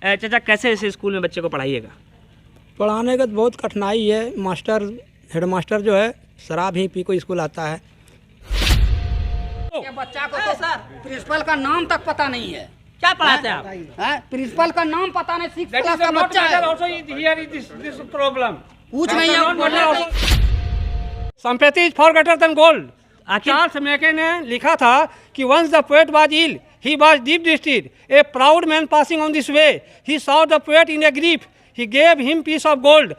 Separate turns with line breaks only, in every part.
चाचा कैसे इस स्कूल में बच्चे को पढ़ाइएगा?
पढ़ाने का तो बहुत कठिनाई है। मास्टर हेडमास्टर जो है शराब ही पी को स्कूल आता है।
ये बच्चा को तो सर प्रिंसिपल का नाम तक पता नहीं है।
क्या पढ़ाते हैं आप?
प्रिंसिपल का नाम पता नहीं, 6 क्लास का बच्चा है। कुछ नहीं है।
संपत्ति is far greater than gold.
आखिर
चार्ल्स मैके ने लिखा था कि once the poet was ill he was deep distressed, a proud man passing on this way he saw the poet in a grief, he gave him piece of gold.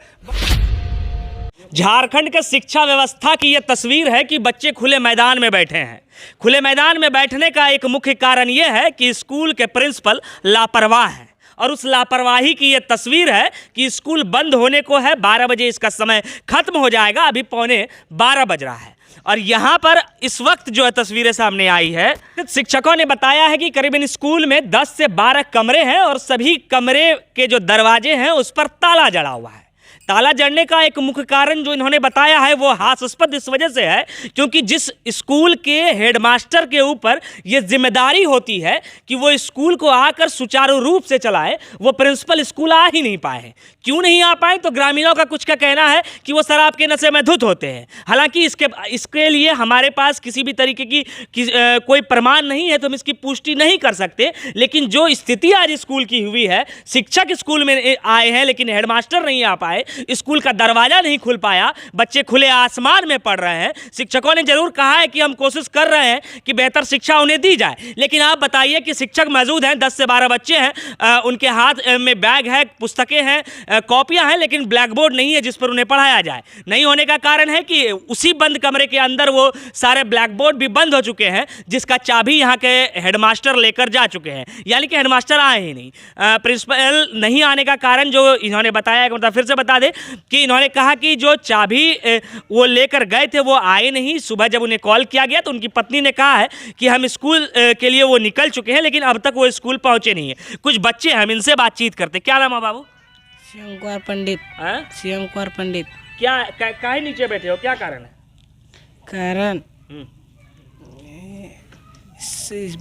Jharkhand के शिक्षा व्यवस्था की यह तस्वीर है कि बच्चे खुले मैदान में बैठे हैं। खुले मैदान में बैठने का एक मुख्य कारण यह है कि स्कूल के प्रिंसिपल लापरवाह हैं और उस लापरवाही की यह तस्वीर है कि स्कूल बंद होने को है, 12 बजे इसका समय खत्म हो जाएगा, अभी 11:15 बज रहा है और यहाँ पर इस वक्त जो है तस्वीरें सामने आई है। शिक्षकों ने बताया है कि करीबन स्कूल में 10 से 12 कमरे हैं और सभी कमरे के जो दरवाजे हैं उस पर ताला जड़ा हुआ है। ताला जड़ने का एक मुख्य कारण जो इन्होंने बताया है वो हास्यास्पद इस वजह से है क्योंकि जिस स्कूल के हेडमास्टर के ऊपर ये जिम्मेदारी होती है कि वो स्कूल को आकर सुचारू रूप से चलाए, वो प्रिंसिपल स्कूल आ ही नहीं पाए हैं। क्यों नहीं आ पाए? तो ग्रामीणों का कुछ का कहना है कि वो शराब के नशे में धुत होते हैं। हालांकि इसके लिए हमारे पास किसी भी तरीके की कोई प्रमाण नहीं है तो हम इसकी पुष्टि नहीं कर सकते, लेकिन जो स्थिति आज स्कूल की हुई है, शिक्षक स्कूल में आए हैं लेकिन हेडमास्टर नहीं आ पाए, स्कूल का दरवाजा नहीं खुल पाया, बच्चे खुले आसमान में पढ़ रहे हैं। शिक्षकों ने जरूर कहा है कि हम कोशिश कर रहे हैं कि बेहतर शिक्षा उन्हें दी जाए, लेकिन आप बताइए कि शिक्षक मौजूद हैं, 10 से 12 बच्चे हैं, उनके हाथ में बैग है, पुस्तकें हैं, कॉपियां हैं, लेकिन ब्लैक बोर्ड नहीं है जिस पर उन्हें पढ़ाया जाए। नहीं होने का कारण है कि उसी बंद कमरे के अंदर वो सारे ब्लैक बोर्ड भी बंद हो चुके हैं जिसका चाबी यहाँ के हेडमास्टर लेकर जा चुके हैं, यानी कि हेडमास्टर आए ही नहीं। प्रिंसिपल नहीं आने का कारण जो इन्होंने बताया, मतलब फिर से बता दें कि इन्होंने कहा कि जो चाबी वो लेकर गए थे वो आए नहीं। सुबह जब उन्हें कॉल किया गया तो उनकी पत्नी ने कहा है कि हम स्कूल के लिए वो निकल चुके हैं लेकिन अब तक वो स्कूल पहुंचे नहीं है। कुछ बच्चे हम इनसे बातचीत करते। क्या नाम है बाबू?
शिवम कुमार पंडित। शिवम कुमार पंडित।
क्या काहे नीचे बैठे हो, क्या कारण है?
कारण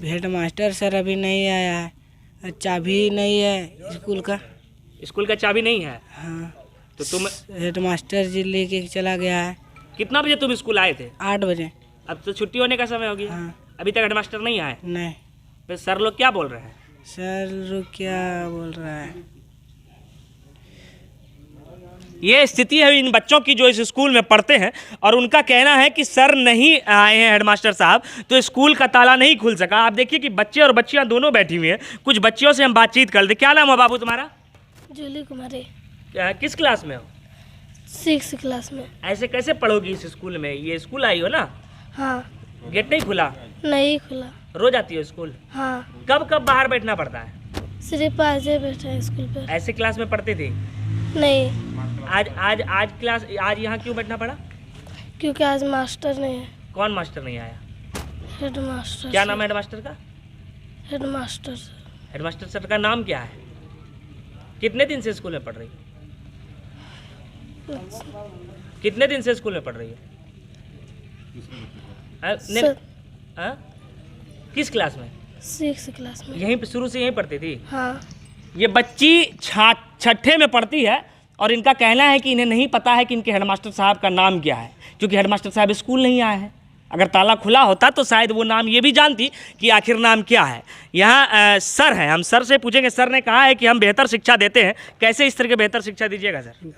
हेडमास्टर सर अभी नहीं आया है, चाबी नहीं है स्कूल का।
स्कूल का चाबी नहीं है?
हाँ,
तो तुम
हेडमास्टर जी लेके चला गया है।
कितना बजे तुम स्कूल आए थे?
8 बजे।
अब तो छुट्टी होने का समय हो गया।
हाँ।
अभी तक हेडमास्टर नहीं आए?
नहीं।
फिर सर लोग क्या बोल रहे हैं?
सर लोग क्या बोल रहा है?
ये स्थिति है इन बच्चों की जो इस स्कूल में पढ़ते हैं और उनका कहना है कि सर नहीं आए हैं हेडमास्टर साहब तो स्कूल का ताला नहीं खुल सका। आप देखिए कि बच्चे और बच्चियां दोनों बैठी हुई हैं। कुछ बच्चियों से हम बातचीत कर लेते। क्या नाम है बाबू तुम्हारा?
जूली कुमारी।
किस क्लास में हो?
6 क्लास में।
ऐसे कैसे पढ़ोगी इस स्कूल में? ये स्कूल आई हो ना?
हाँ।
गेट नहीं खुला?
नहीं खुला।
रोज आती हो स्कूल?
हाँ।
कब कब बाहर बैठना पड़ता है?
सिर्फ आज ही बैठा है स्कूल पर।
ऐसे क्लास में पढ़ती थी?
नहीं।
आज क्लास आज यहाँ क्यों बैठना पड़ा?
क्योंकि आज मास्टर नहीं है।
कौन मास्टर नहीं आया?
हेडमास्टर।
क्या नाम है हेडमास्टर का?
हेडमास्टर।
हेडमास्टर सर का नाम क्या है? कितने दिन से स्कूल में पढ़ रही है? कितने दिन से स्कूल में पढ़ रही है? किस क्लास में?
6 क्लास में।
यहीं पे शुरू से यहीं पढ़ती थी?
हाँ।
ये बच्ची 6ठे में पढ़ती है और इनका कहना है कि इन्हें नहीं पता है कि इनके हेडमास्टर साहब का नाम क्या है क्योंकि हेडमास्टर साहब स्कूल नहीं आए हैं। अगर ताला खुला होता तो शायद वो नाम ये भी जानती कि आखिर नाम क्या है। यहाँ सर हैं, हम सर से पूछेंगे। सर ने कहा है कि हम बेहतर शिक्षा देते हैं। कैसे इस तरह की बेहतर शिक्षा दीजिएगा सर?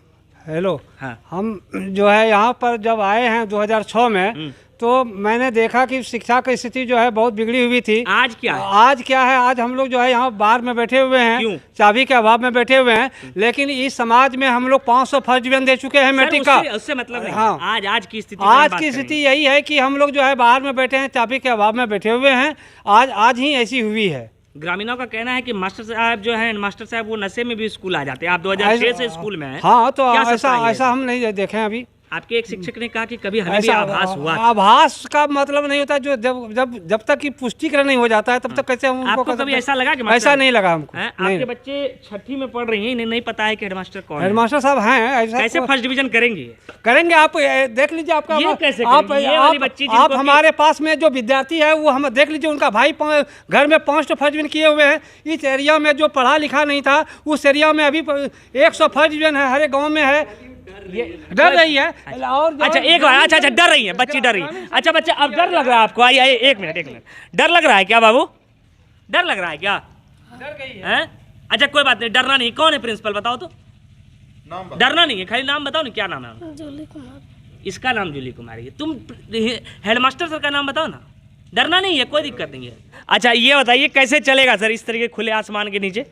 हेलो।
हाँ।
हम जो है यहाँ पर जब आए हैं 2006 में तो मैंने देखा कि शिक्षा की स्थिति जो है बहुत बिगड़ी हुई थी।
आज क्या है?
आज क्या है? आज हम लोग जो है यहाँ बाहर में बैठे हुए हैं।
क्यों?
चाबी के अभाव में बैठे हुए हैं, लेकिन इस समाज में हम लोग 500 फर्स्ट डिवीजन दे चुके हैं मैट्रिक का।
उससे मतलब नहीं।
हाँ।
आज की स्थिति
आज की स्थिति यही है कि हम लोग जो है बाहर में बैठे हैं, चाबी के अभाव में बैठे हुए हैं। आज ही ऐसी हुई है।
ग्रामीणों का कहना है कि मास्टर साहब जो है मास्टर साहब वो नशे में भी स्कूल आ जाते हैं। आप 2006 से स्कूल में हैं।
हाँ, तो
ऐसा
ऐसा हम नहीं देखे अभी।
आपके एक शिक्षक ने कहा कि कभी हमें भी
ऐसा
आभास हुआ।
आभास का मतलब नहीं होता, जो जब तक कि पुष्टिकरण नहीं हो जाता है तब तक कैसे हम उनको
आपको कभी ऐसा लगा कि
ऐसा नहीं लगा हमको।
आपके बच्चे छठी में पढ़ रही हैं, इन्हें नहीं पता है कि हेडमास्टर कौन है।
हेडमास्टर साहब हैं, ऐसा
कैसे फर्स्ट डिवीजन करेंगे?
करेंगे। आप देख लीजिए, आपका
ये कैसे
आप
करेंगे? ये वाली बच्ची
आप
जिनको
हमारे पास में जो विद्यार्थी है वो हम देख लीजिए, उनका भाई घर में 5 फर्स्ट डिवीजन किए हुए हैं। इस एरिया में जो पढ़ा लिखा नहीं था उस एरिया में अभी 100 फर्स्ट डिवीजन है, हर एक गाँव में है।
ये
डर रही है। और
अच्छा एक बार, अच्छा डर रही है बच्ची, डर रही है। अच्छा बच्चे, अब डर लग रहा है आपको? आइए एक मिनट, डर लग रहा है क्या बाबू? डर लग रहा है क्या?
डर गई
है। अच्छा कोई बात नहीं, डरना नहीं। कौन है प्रिंसिपल, बताओ तो। डरना नहीं है, खाली नाम बताओ ना, क्या नाम है?
जूली कुमार।
इसका नाम जूली कुमारी है। तुम हेडमास्टर सर का नाम बताओ ना। डरना नहीं है, कोई दिक्कत नहीं है। अच्छा ये बताइए कैसे चलेगा सर इस तरीके खुले आसमान के नीचे?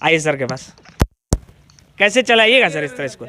आइए सर के पास, कैसे चलाइएगा सर इस तरह इसको?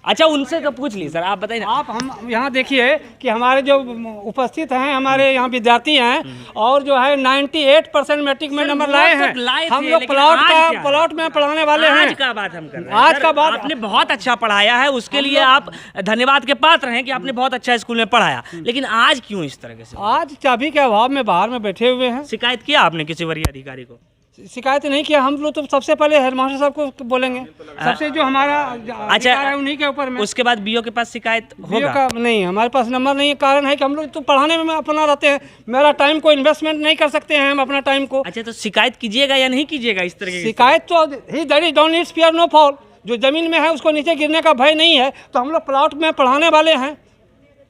अच्छा उनसे तो पूछ ली सर, आप बताइए ना।
आप हम यहाँ देखिए कि हमारे जो उपस्थित हैं हमारे यहाँ विद्यार्थी हैं और जो है 98% मैट्रिक में नंबर लाए हैं। हम लोग प्लॉट में पढ़ाने वाले हैं।
आज का बात हम कर रहे हैं।
आज का बात
आपने बहुत अच्छा पढ़ाया है, उसके लिए आप धन्यवाद के पात्र हैं कि आपने बहुत अच्छा स्कूल में पढ़ाया। लेकिन आज क्यों इस तरह से?
आज चाबी के अभाव में बाहर में बैठे हुए हैं।
शिकायत किया आपने किसी वरीय अधिकारी को?
शिकायत नहीं किया। हम लोग तो सबसे पहले हेडमास्टर साहब को बोलेंगे, सबसे जो हमारा अधिकार है उन्हीं के ऊपर में।
उसके बाद बीओ के पास शिकायत होगा?
का नहीं, हमारे पास नंबर नहीं है। कारण है कि हम लोग तो पढ़ाने में अपना रहते हैं, मेरा टाइम को इन्वेस्टमेंट नहीं कर सकते हैं हम अपना टाइम को।
अच्छा तो शिकायत कीजिएगा या नहीं कीजिएगा इस तरह की?
शिकायत तो ही that is don't needs fear no fall. जो जमीन में है उसको नीचे गिरने का भय नहीं है, तो हम लोग प्लॉट में पढ़ाने वाले हैं।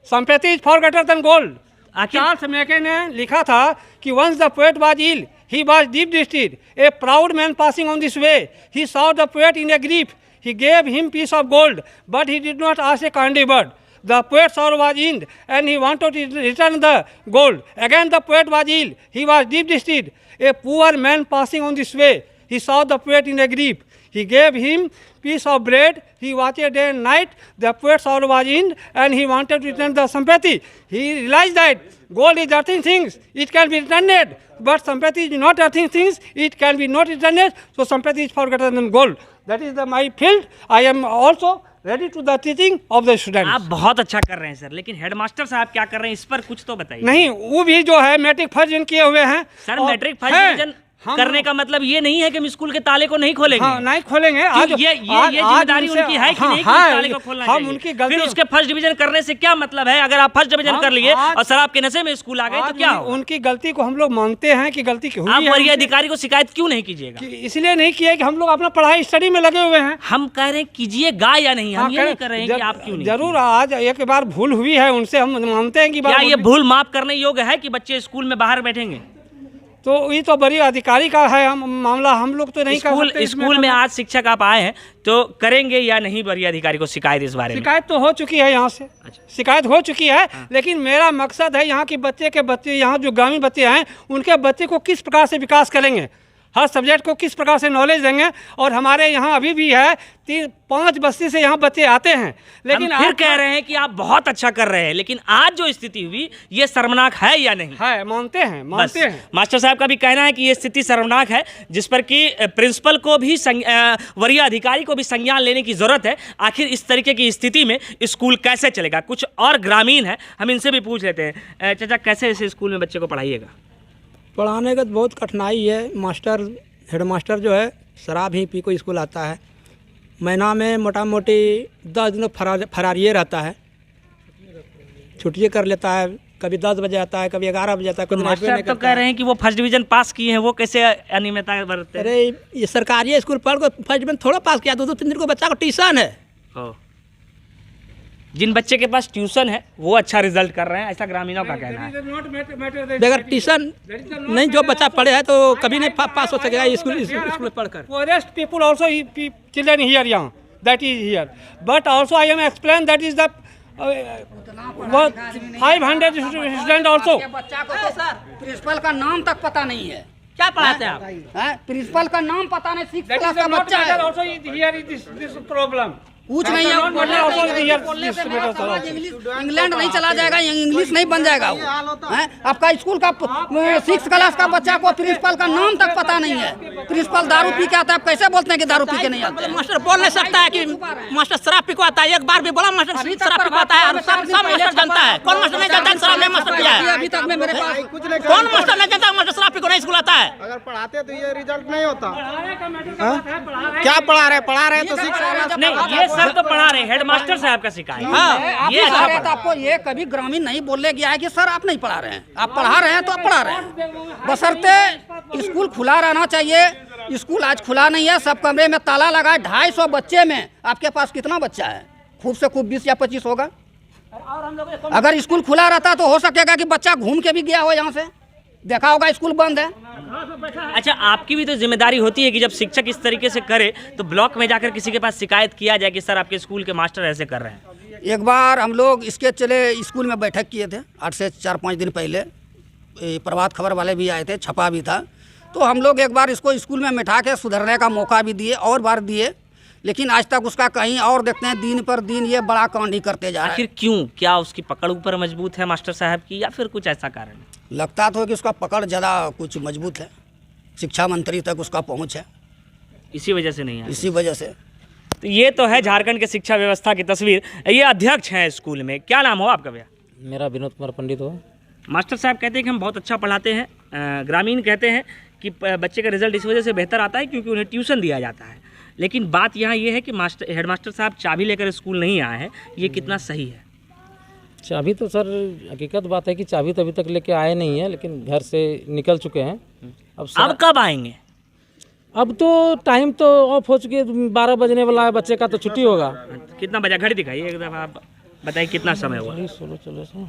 संपत्ति is far greater than gold. Charles Mackay ने लिखा था कि once the poet was ill he was deep distressed. A proud man passing on this way, he saw the poet in a grief. He gave him piece of gold, but he did not ask a kindly word. The poet's sorrow was end, and he wanted to return the gold. Again the poet was ill. He was deep distressed. A poor man passing on this way, he saw the poet in a grief. He gave him piece of bread. He watched day and night. The poet's sorrow was end, and he wanted to return the sympathy. He realized that gold is earthing things. It can be returned. But sympathy is not earthing things. It can be not returned. So sympathy is far greater than gold. That is my field. I am also ready to the teaching of the students.
आप बहुत अच्छा कर रहे हैं sir, लेकिन headmaster साहब क्या कर रहे हैं इस पर कुछ तो बताइए।
नहीं, वो भी जो है मैट्रिक फर्स्ट डिवीजन किए हुए हैं।
सर मैट्रिक फर्स्ट डिवीजन करने का मतलब ये नहीं है कि हम स्कूल के ताले को नहीं खोलेंगे।
हाँ, नहीं खोलेंगे। आज
ये जिम्मेदारी उनकी है कि नहीं कि ताले को खोलना चाहिए।
उनकी गलती।
फिर उसके फर्स्ट डिवीजन करने से क्या मतलब है? अगर आप फर्स्ट डिवीजन कर लिए और शराब के नशे में स्कूल आ गए तो क्या होगा?
उनकी गलती को हम लोग मानते हैं कि गलती हुई है।
आप वरीय अधिकारी को शिकायत क्यों नहीं कीजिएगा?
इसलिए नहीं किया कि हम लोग अपना पढ़ाई स्टडी में लगे हुए हैं।
हम कह रहे हैं कीजिएगा या नहीं, हम ये नहीं कर रहे हैं कि आप क्यों नहीं।
जरूर आज एक बार भूल हुई है उनसे, हम मानते हैं कि
क्या ये भूल माफ करने योग्य है कि बच्चे स्कूल में बाहर बैठेंगे?
तो ये तो बड़ी अधिकारी का है मामला, हम लोग तो नहीं कर सकते।
स्कूल में आज शिक्षक आप आए हैं तो करेंगे या नहीं वरीय अधिकारी को शिकायत इस बारे में?
शिकायत तो हो चुकी है यहाँ से। शिकायत हो चुकी है। लेकिन मेरा मकसद है यहाँ के बच्चे यहाँ जो ग्रामीण बच्चे हैं उनके बच्चे को किस प्रकार से विकास करेंगे, हर सब्जेक्ट को किस प्रकार से नॉलेज देंगे। और हमारे यहाँ अभी भी है 3-5 बस्ती से यहाँ बच्चे आते हैं। लेकिन
हम फिर कह रहे हैं कि आप बहुत अच्छा कर रहे हैं, लेकिन आज जो स्थिति हुई ये शर्मनाक है या नहीं?
है, मानते हैं।
मास्टर साहब का भी कहना है कि ये स्थिति शर्मनाक है, जिस पर कि प्रिंसिपल को भी वरीय अधिकारी को भी संज्ञान लेने की जरूरत है। आखिर इस तरीके की स्थिति में स्कूल कैसे चलेगा? कुछ और ग्रामीण है, हम इनसे भी पूछ लेते हैं। चाचा कैसे ऐसे स्कूल में बच्चे को पढ़ाइएगा?
पढ़ाने का बहुत कठिनाई है। हेडमास्टर जो है शराब ही पी को स्कूल आता है। महीना में मोटा मोटी 10 दिन फरारिए रहता है, छुट्टियाँ कर लेता है। कभी 10 बजे आता है, कभी 11 बजे आता है। कुछ
मास्टर तो कह रहे हैं कि वो फर्स्ट डिवीजन पास किए हैं, वो कैसे अनियमितता बरतते हैं?
अरे ये सरकारी स्कूल पढ़ को फर्स्ट डिवीजन थोड़ा पास किया, 2-3 दिन को बच्चा को ट्यूशन है।
जिन बच्चे के पास ट्यूशन है वो अच्छा रिजल्ट कर रहे हैं, ऐसा ग्रामीणों का कहना है।
बगैर ट्यूशन नहीं जो बच्चा पढ़े है तो कभी नहीं पास हो सकेगा स्कूल में पढ़कर।
Poorest people also children here young, that is here. But also I am explain that is the 500 student also.
बच्चा को तो प्रिंसिपल का नाम तक पता नहीं है।
क्या पढ़ाते हैं आप?
प्रिंसिपल का नाम पता नहीं, 6th
That
क्लास
is
का
not
बच्चा
matter
है।
also here is this problem.
कुछ नहीं है इंग्लैंड नहीं चला जाएगा, इंग्लिश नहीं बन जाएगा वो हैं? आपका स्कूल का 6 क्लास का बच्चा को प्रिंसिपल का नाम तक पता नहीं है। प्रिंसिपल दारू पी के आता है, आप कैसे बोलते हैं कि दारू पी के नहीं आता?
मास्टर बोल नहीं सकता है कि मास्टर शराब पी को आता है। एक बार भी बोला मास्टर शराब पी को आता है, सब मास्टर जानता है। कौन मास्टर नहीं जानता शराब नहीं मास्टर पिया है?
अभी तक में मेरे पास
कौन मास्टर नहीं जानता मास्टर शराब पी को नहीं स्कूल आता है?
अगर पढ़ाते तो ये रिजल्ट नहीं होता। क्या पढ़ा रहे तो 6 क्लास
नहीं, ये सर तो पढ़ा रहे हैं, हेडमास्टर साहब का शिकायत
आप
ये
पढ़ा
अच्छा
रहे हैं तो
पढ़ा।
आपको ये कभी ग्रामीण नहीं बोलने गया है कि सर आप नहीं पढ़ा रहे हैं। आप पढ़ा रहे हैं तो आप पढ़ा रहे हैं, बशर्ते स्कूल खुला रहना चाहिए। स्कूल आज खुला नहीं है, सब कमरे में ताला लगा है। 250 बच्चे में आपके पास कितना बच्चा है? खूब से खूब 20 या 25 होगा। अगर स्कूल खुला रहता तो हो सकेगा कि बच्चा घूम के भी गया हो, यहाँ से देखा होगा स्कूल बंद है।
अच्छा, आपकी भी तो जिम्मेदारी होती है कि जब शिक्षक इस तरीके से करे तो ब्लॉक में जाकर किसी के पास शिकायत किया जाए कि सर आपके स्कूल के मास्टर ऐसे कर रहे हैं।
एक बार हम लोग इसके चले स्कूल में बैठक किए थे, 8 से 4-5 दिन पहले। प्रभात खबर वाले भी आए थे, छपा भी था। तो हम लोग एक बार इसको स्कूल में बिठा के सुधरने का मौका भी दिए और बार दिए, लेकिन आज तक उसका कहीं और देखते हैं दिन पर दिन ये बड़ा कांड ही करते जा रहा है।
आखिर क्यों? क्या उसकी पकड़ ऊपर मजबूत है मास्टर साहब की, या फिर कुछ ऐसा कारण है?
लगता तो है कि उसका पकड़ ज़्यादा कुछ मजबूत है, शिक्षा मंत्री तक उसका पहुंच है,
इसी वजह से नहीं है।
इसी वजह से।
तो ये तो है झारखंड के शिक्षा व्यवस्था की तस्वीर। ये अध्यक्ष हैं स्कूल में, क्या नाम हो आपका भैया?
मेरा विनोद कुमार पंडित हो।
मास्टर साहब कहते हैं कि हम बहुत अच्छा पढ़ाते हैं। ग्रामीण कहते हैं कि बच्चे का रिजल्ट इस वजह से बेहतर आता है क्योंकि उन्हें ट्यूशन दिया जाता है। लेकिन बात यहाँ ये है कि हेडमास्टर साहब चाबी लेकर स्कूल नहीं आए हैं, ये कितना सही है?
चाबी तो सर हकीकत बात है कि चाबी तो अभी तक लेके आए नहीं है, लेकिन घर से निकल चुके हैं।
अब कब आएंगे?
अब तो टाइम तो ऑफ हो चुकी है, 12 बजने वाला है, बच्चे का तो छुट्टी होगा।
कितना बजा? घड़ी दिखाइए एक दफ़ा, आप बताइए कितना समय हुआ?
चलो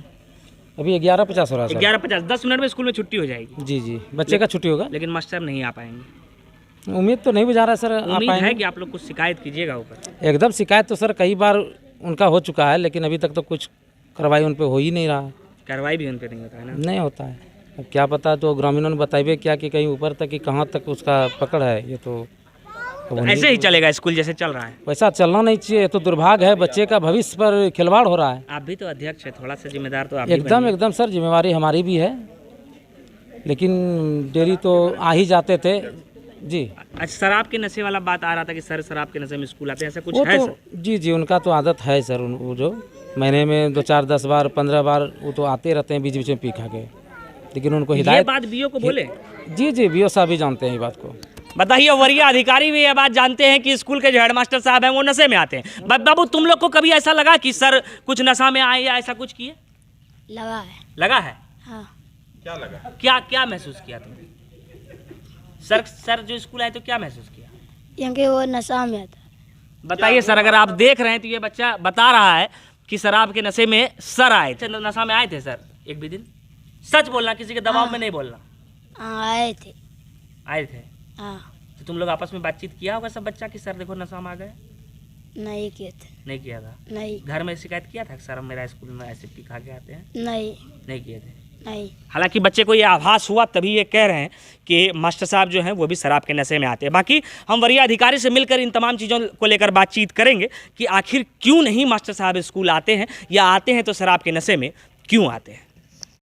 अभी 11:50 हो रहा है।
11:50, 10 मिनट में स्कूल में छुट्टी हो जाएगी।
जी, बच्चे का छुट्टी होगा,
लेकिन मास्टर साहब नहीं आ पाएंगे।
उम्मीद तो नहीं बुझा रहा है सर।
उम्मीद है कि आप लोग कुछ शिकायत कीजिएगा ऊपर?
एकदम शिकायत तो सर कई बार उनका हो चुका है, लेकिन अभी तक तो कुछ कार्रवाई उन पर हो ही नहीं रहा।
कार्रवाई भी उन पर नहीं होता है ना?
नहीं होता है। अब क्या पता, तो ग्रामीणों ने बताइए क्या कि कहीं ऊपर तक कि कहाँ तक उसका पकड़ है। ये तो
ऐसे ही चलेगा स्कूल जैसे चल रहा है?
वैसा चलना नहीं चाहिए, तो दुर्भाग्य है, बच्चे का भविष्य पर खिलवाड़ हो रहा है।
आप भी तो अध्यक्ष है, थोड़ा सा जिम्मेदार तो आप भी
एकदम
बनिए।
एकदम सर, जिम्मेवारी हमारी भी है, लेकिन डेली तो आ ही जाते थे जी।
अच्छा, शराब के नशे वाला बात आ रहा था कि सर शराब के नशे में स्कूल आते हैं, ऐसा कुछ
वो
है
तो
सर?
जी, उनका तो आदत है सर। वो जो महीने में 2-4, 10 बार, 15 बार वो तो आते रहते हैं बीच बीच में पी खा के, लेकिन उनको
ये
हिदायत।
बात बीओ को बोले?
जी, बीओ साहब भी जानते हैं ये बात को।
बताइए, वरीय अधिकारी भी ये बात जानते हैं कि स्कूल के जो हेडमास्टर साहब हैं वो नशे में आते हैं। बाबू, तुम लोग को कभी ऐसा लगा कि सर कुछ नशा में आए या ऐसा कुछ किए? लगा है?
हाँ।
क्या लगा?
क्या महसूस किया तुमने? सर जो स्कूल आए तो क्या महसूस किया?
क्योंकि वो नशा में आता है।
बताइए सर, अगर आप देख रहे हैं तो ये बच्चा बता रहा है कि शराब के नशे में सर आए थे। नशा में आए थे सर एक भी दिन? सच बोलना, किसी के दबाव में नहीं बोलना।
आए थे।
आए थे?
हाँ।
तो तुम लोग आपस में बातचीत किया होगा सब बच्चा कि सर देखो नशा में आ गए?
नहीं किए थे।
नहीं किया था?
नहीं।
घर में शिकायत किया था सर मेरा स्कूल में ऐसे पी खा के आते हैं?
नहीं
किए थे?
नहीं।
हालांकि बच्चे को ये आभास हुआ, तभी ये कह रहे हैं कि मास्टर साहब जो हैं वो भी शराब के नशे में आते हैं। बाकी हम वरीय अधिकारी से मिलकर इन तमाम चीज़ों को लेकर बातचीत करेंगे कि आखिर क्यों नहीं मास्टर साहब स्कूल आते हैं, या आते हैं तो शराब के नशे में क्यों आते हैं।